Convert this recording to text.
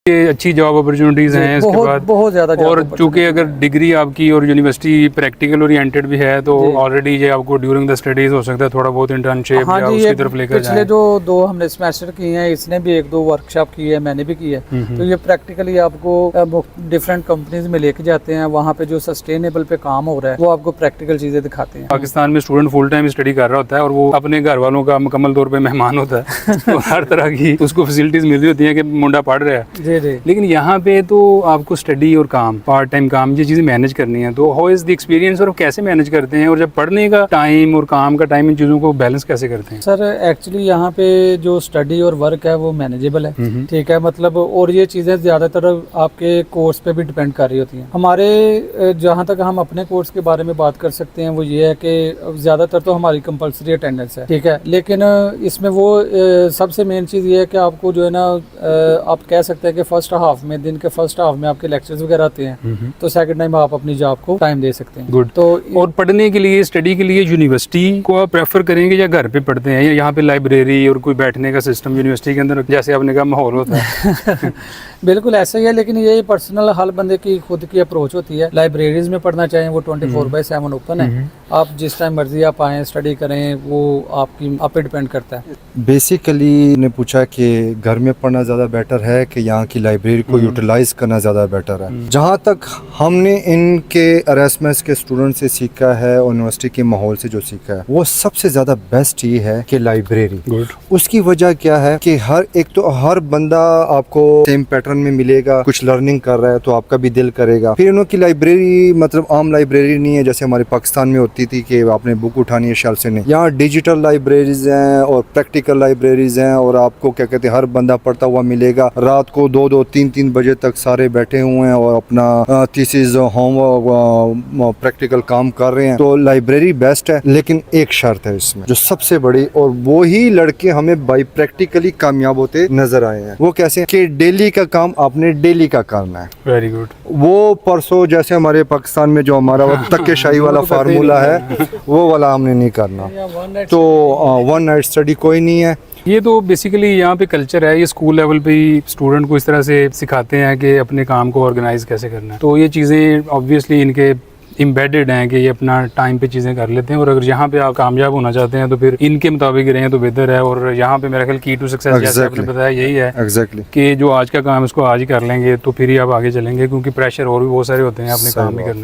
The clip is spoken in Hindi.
ये अच्छी जॉब अपॉर्चुनिटीज़ हैं इसके बाद बहुत ज़्यादा job और opportunity चूंकि अगर डिग्री आपकी और यूनिवर्सिटी प्रैक्टिकल ओरिएंटेड भी है तो ऑलरेडी ये आपको ड्यूरिंग द स्टडीज हो सकता है थोड़ा बहुत इंटर्नशिप हाँ या जी, उसकी ये तरफ लेकर पिछले जाएं। जो 2 हमने सेमेस्टर किए हैं, इसने भी 1-2 वर्कशॉप की है, मैंने भी की है। तो ये प्रैक्टिकली आपको डिफरेंट कंपनीज में लेके जाते हैं, वहाँ पे जो सस्टेनेबल पे काम हो रहा है वो आपको प्रैक्टिकल चीज़ें दिखाते हैं। पाकिस्तान में स्टूडेंट फुल टाइम स्टडी कर रहा होता है और वो अपने घर वालों का मुकम्मल तौर पे मेहमान होता है तो हर तरह की उसको फैसिलिटीज मिल रही होती है कि मुंडा पढ़ रहा है। जी जी। लेकिन यहाँ पे तो आपको स्टडी और काम, पार्ट टाइम काम, ये चीज़ें मैनेज करनी है। तो हाउ इज द एक्सपीरियंस और कैसे मैनेज करते हैं, और जब पढ़ने का टाइम और काम का टाइम, इन चीज़ों को बैलेंस कैसे करते हैं? सर एक्चुअली यहाँ पे जो स्टडी और वर्क है वो मैनेजेबल है, ठीक है, मतलब, और ये चीज़ें ज़्यादातर आपके कोर्स पे भी डिपेंड कर रही होती हैं। हमारे जहाँ तक हम अपने कोर्स के बारे में बात कर सकते हैं वो ये है कि ज़्यादातर तो हमारी कंपलसरी अटेंडेंस है, ठीक है, लेकिन इसमें वो सबसे मेन चीज़ ये है कि आपको जो है ना, आप कह सकते हैं कि फर्स्ट हाफ में, दिन के फर्स्ट हाफ में आपके लेक्चर्स वगैरह आते हैं, तो सेकंड टाइम आप अपनी जॉब को टाइम दे सकते हैं। गुड। तो और पढ़ने के लिए, स्टडी के लिए यूनिवर्सिटी को आप प्रेफर करेंगे या घर पे पढ़ते हैं, या यहाँ पे लाइब्रेरी और कोई बैठने का सिस्टम यूनिवर्सिटी के अंदर जैसे आपने कहा माहौल होता है? बिल्कुल ऐसा ही है, लेकिन ये पर्सनल हर बंदे की खुद की अप्रोच होती है। लाइब्रेरीज में पढ़ना चाहें वो 24/7 ओपन है, आप जिस टाइम मर्जी आप आएँ स्टडी करें, वो आपकी आप पे डिपेंड करता है। बेसिकली ने पूछा कि घर में पढ़ना ज़्यादा बेटर है कि यहाँ की लाइब्रेरी को यूटिलाइज करना ज़्यादा बेटर है। जहाँ तक हमने इनके अरेसमेंट्स के स्टूडेंट से सीखा है और यूनिवर्सिटी के माहौल से जो सीखा है, वो सबसे ज़्यादा बेस्ट ये है कि लाइब्रेरी। गुड। उसकी वजह क्या है कि हर बंदा आपको सेम पैटर्न में मिलेगा, कुछ लर्निंग कर रहा है तो आपका भी दिल करेगा। फिर इनकी लाइब्रेरी मतलब आम लाइब्रेरी नहीं है जैसे हमारे पाकिस्तान में होती थी कि आपने बुक उठानी है शेल्फ से, नहीं। यहाँ डिजिटल लाइब्रेरीज हैं और प्रैक्टिकल लाइब्रेरीज हैं, और आपको क्या कहते हैं हर बंदा पढ़ता हुआ मिलेगा। रात को 2-2, 3-3 बजे तक सारे बैठे हुए हैं और अपना थीसिस, होमवर्क, प्रैक्टिकल काम कर रहे हैं। तो लाइब्रेरी बेस्ट है, लेकिन एक शर्त है इसमें जो सबसे बड़ी, और वो ही लड़के हमें बाई प्रैक्टिकली कामयाब होते नजर आए हैं। वो कैसे कि डेली का काम आपने डेली का करना है। Very good. वो परसों जैसे हमारे पाकिस्तान में जो हमारा तक्केशाही वाला फार्मूला है वो वाला हमने नहीं करना। तो 1 नाइट स्टडी कोई नहीं है। ये तो बेसिकली यहाँ पे कल्चर है, ये स्कूल लेवल पे ही स्टूडेंट को इस तरह से सिखाते हैं कि अपने काम को ऑर्गेनाइज कैसे करना है। तो ये चीज़ें ऑब्वियसली इनके इम्बेडेड हैं कि ये अपना टाइम पे चीज़ें कर लेते हैं, और अगर यहाँ पे आप कामयाब होना चाहते हैं तो फिर इनके मुताबिक रहें तो बेहतर है। और यहाँ पे मेरा ख्याल की टू सक्सेस जैसे आपने बताया यही है एग्जैक्टली कि जो आज का काम इसको आज ही कर लेंगे तो फिर ही आप आगे चलेंगे, क्योंकि प्रेशर और भी बहुत सारे होते हैं, अपने काम भी करना।